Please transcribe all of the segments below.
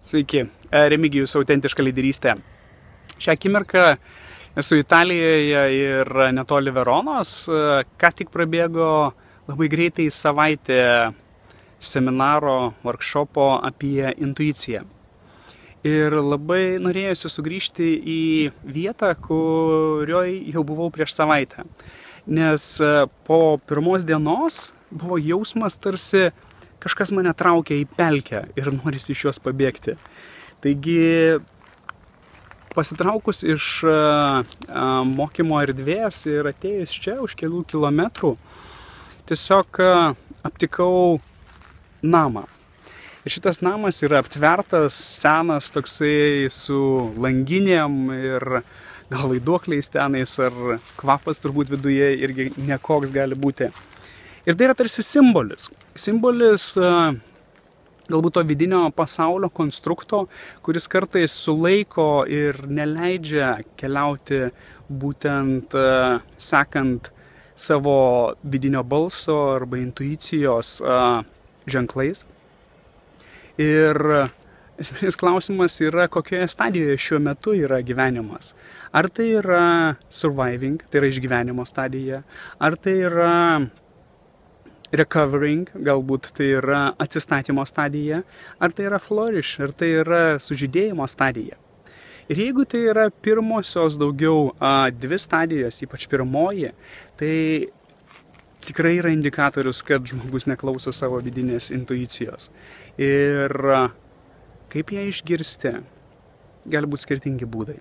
Sveiki, Remigijus autentiška lyderystė. Šią akimirką esu Italijoje ir netoli Veronos. Ką tik prabėgo labai greitai savaitė seminaro, workshopo apie intuiciją. Ir labai norėjusi sugrįžti į vietą, kurioje jau buvau prieš savaitę. Nes po pirmos dienos buvo jausmas, tarsi kažkas mane traukia į pelkę ir norisi iš jos pabėgti. Taigi, pasitraukus iš mokymo erdvės ir atėjus čia už kelių kilometrų, tiesiog aptikau namą. Ir šitas namas yra aptvertas, senas, toksai su langinėm ir gal vaiduokliais tenais, ar kvapas turbūt viduje irgi nekoks gali būti. Ir tai yra tarsi simbolis. Simbolis galbūt to vidinio pasaulio konstrukto, kuris kartais sulaiko ir neleidžia keliauti būtent sekant savo vidinio balso arba intuicijos ženklais. Ir esminis klausimas yra, kokioje stadijoje šiuo metu yra gyvenimas. Ar tai yra surviving, tai yra išgyvenimo stadija, ar tai yra recovering, galbūt tai yra atsistatymo stadija, ar tai yra flourish, ar tai yra sužydėjimo stadija. Ir jeigu tai yra pirmosios daugiau dvi stadijos, ypač pirmoji, tai tikrai yra indikatorius, kad žmogus neklauso savo vidinės intuicijos. Ir kaip ją išgirsti, gali būti skirtingi būdai.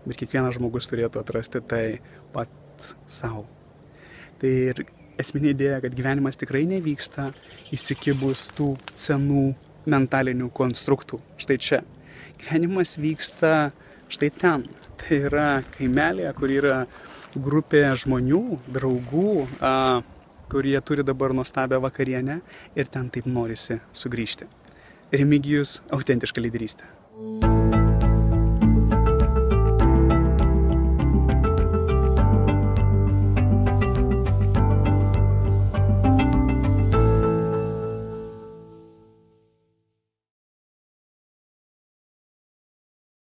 Bet kiekvienas žmogus turėtų atrasti tai pats savo. Tai ir esminė idėja, kad gyvenimas tikrai nevyksta įsikibus tų senų mentalinių konstruktų. Štai čia. Gyvenimas vyksta štai ten. Tai yra kaimelė, kur yra grupė žmonių, draugų, kurie turi dabar nuostabią vakarienę ir ten taip norisi sugrįžti. Remigijus autentiška lyderystė.